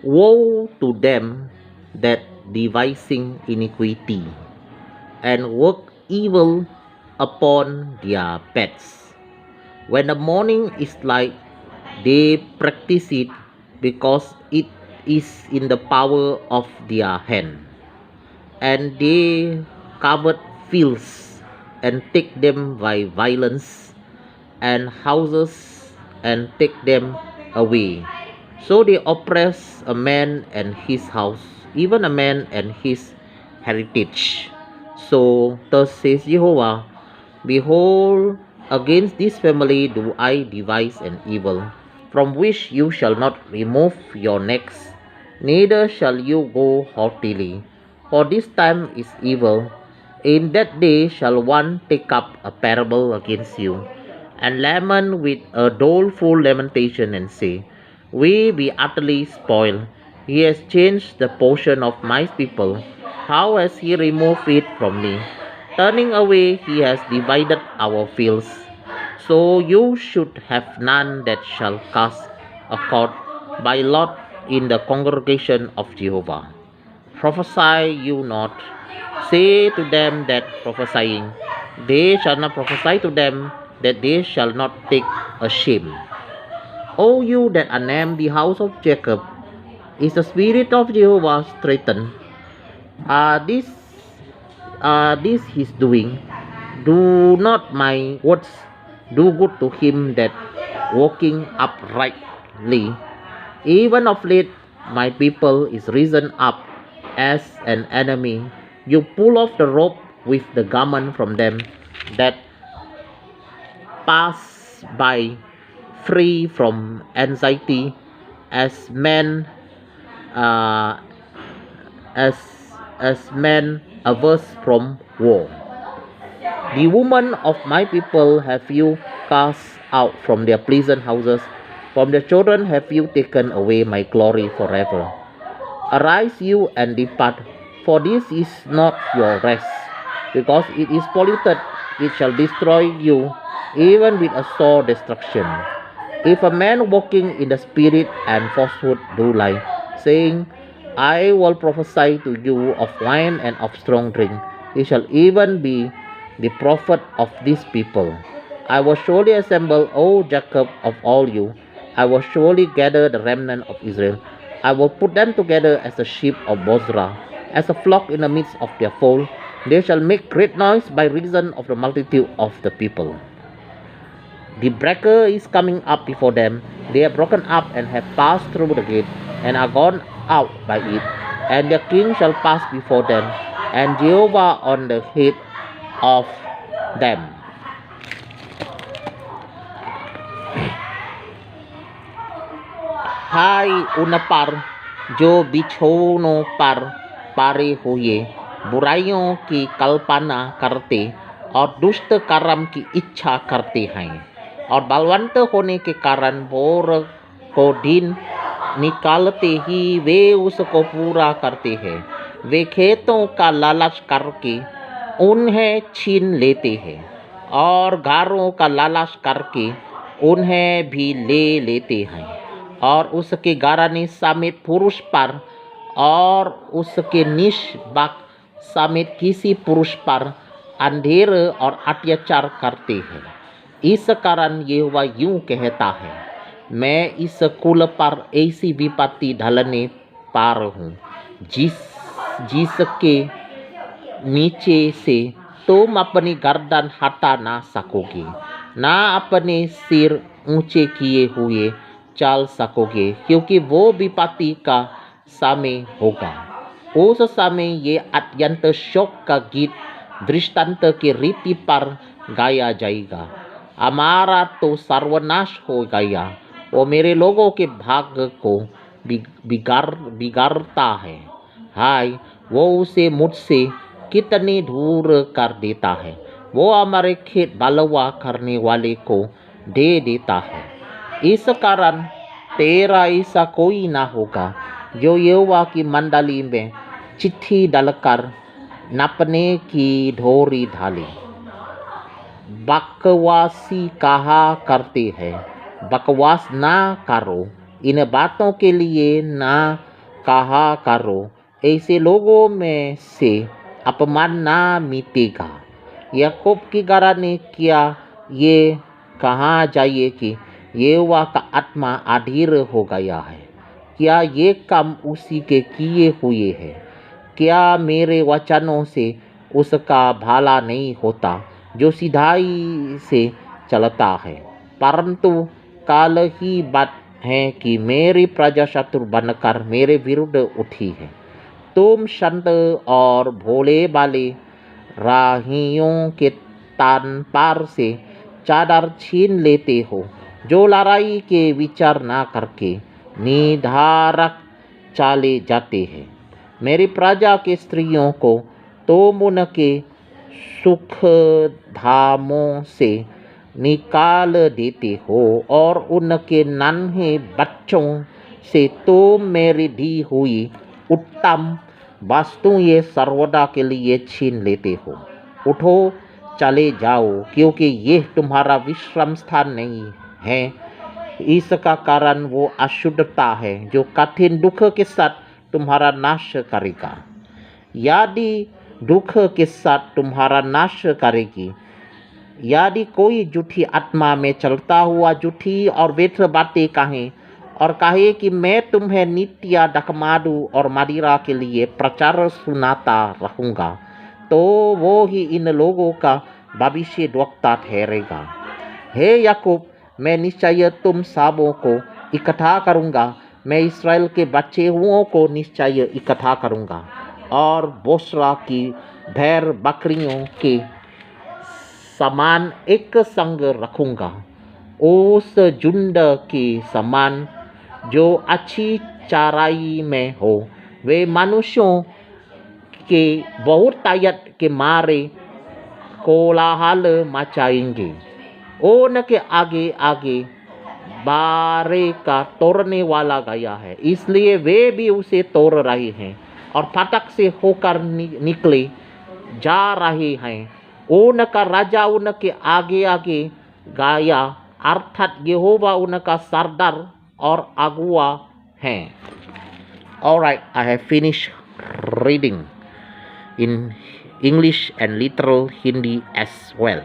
Woe to them that devising iniquity and work evil upon their beds. When the morning is light, they practice it because it is in the power of their hand. And they covered fields and take them by violence, and houses and take them away. So they oppress a man and his house, even a man and his heritage. So thus says Jehovah, behold, against this family do I devise an evil, from which you shall not remove your necks, neither shall you go haughtily. For this time is evil. In that day shall one take up a parable against you, and lament with a doleful lamentation, and say, we be utterly spoiled. He has changed the portion of my people. How has he removed it from me? Turning away, he has divided our fields. So you should have none that shall cast a court by lot in the congregation of Jehovah. Prophesy you not. Say to them that prophesying, they shall not prophesy to them that they shall not take a shame. O you that are named the house of Jacob, is the spirit of Jehovah straightened? This his doing. Do not my words do good to him that walking uprightly? Even of late my people is risen up as an enemy. You pull off the robe with the garment from them that pass by, free from anxiety, as men uh, as men averse from war. The women of my people have you cast out from their pleasant houses. From their children have you taken away my glory forever. Arise you and depart, for this is not your rest. Because it is polluted, it shall destroy you, even with a sore destruction. If a man walking in the spirit and falsehood do lie, saying, I will prophesy to you of wine and of strong drink, he shall even be the prophet of these people. I will surely assemble, O Jacob, of all you. I will surely gather the remnant of Israel. I will put them together as the sheep of Bozrah, as a flock in the midst of their fold. They shall make great noise by reason of the multitude of the people. The breaker is coming up before them. They have broken up and have passed through the gate, and are gone out by it. And their king shall pass before them, and Jehovah on the head of them. Hai unapar जो बिछोनों पर पारे हुए बुराइयों की कल्पना करते और दुष्ट कर्म की इच्छा करते हैं, और बलवंत होने के कारण बोर को दिन निकालते ही वे उसको पूरा करते हैं। वे खेतों का लालच करके उन्हें छीन लेते हैं, और घरों का लालच करके उन्हें भी ले लेते हैं, और उसके घराने समेत पुरुष पर और उसके निष्पाप समेत किसी पुरुष पर अंधेर और अत्याचार करते हैं। इस कारण यहोवा यूं कहता है, मैं इस कुल पर ऐसी विपत्ति ढालने पार हूँ जिसके नीचे से तुम अपनी गर्दन हटा ना सकोगे, ना अपने सिर ऊंचे किए हुए चल सकोगे, क्योंकि वो विपत्ति का समय होगा। उस समय ये अत्यंत शोक का गीत दृष्टांत की रीति पर गाया जाएगा। हमारा तो सर्वनाश हो गया, वो मेरे लोगों के भाग्य को बिगाड़ता है। हाय, वो उसे मुझसे कितनी दूर कर देता है। वो हमारे खेत बलवा करने वाले को दे देता है। इस कारण तेरा ऐसा कोई ना होगा जो यहोवा की मंडली में चिट्ठी डालकर नापने की ढोरी ढाले। बकवासी कहा करते हैं, बकवास ना करो, इन बातों के लिए ना कहा करो, ऐसे लोगों में से अपमान ना मिटेगा। याकूब की घराने ने क्या ये कहा जाए कि यहोवा का आत्मा अधीर हो गया है? क्या ये काम उसी के किए हुए है? क्या मेरे वचनों से उसका भला नहीं होता जो सीधाई से चलता है? परंतु काल ही बात है कि मेरी प्रजा शत्रु बनकर मेरे विरुद्ध उठी है। तुम संत और भोले भाले राहियों के तान पार से चादर छीन लेते हो, जो लड़ाई के विचार ना करके निधारक चाले जाते हैं। मेरी प्रजा के स्त्रियों को तुम उनके सुख धामों से निकाल देते हो और उनके नन्हे बच्चों से तुम मेरी दी हुई उत्तम वस्तुएं सर्वदा के लिए छीन लेते हो। उठो, चले जाओ, क्योंकि ये तुम्हारा विश्राम स्थान नहीं है। इसका कारण वो अशुद्धता है जो कठिन दुख के साथ तुम्हारा नाश करेगा। यदि दुख के साथ तुम्हारा नाश करेगी, यदि कोई झूठी आत्मा में चलता हुआ झूठी और व्यर्थ बातें कहे और कहे कि मैं तुम्हें नित्य डकमाडू और मदिरा के लिए प्रचार सुनाता रहूँगा, तो वो ही इन लोगों का भविष्यद्वक्ता ठहरेगा। हे याकूब, मैं निश्चय तुम सबों को इकट्ठा करूँगा, मैं इस्राएल के बचे हुओं को निश्चय इकट्ठा करूँगा और बोस्रा की भेड़ बकरियों के समान एक संग रखूँगा, उस झुंड के समान जो अच्छी चराई में हो। वे मनुष्यों के बहुतायत के मारे कोलाहल मचाएंगे। उनके आगे आगे बारे का तोड़ने वाला गया है, इसलिए वे भी उसे तोड़ रहे हैं और फाटक से होकर निकले जा रहे हैं। उनका राजा उनके आगे आगे गया, अर्थात यहोवा उनका सरदार और अगुआ है। Alright, I have finished reading in English and literal Hindi as well.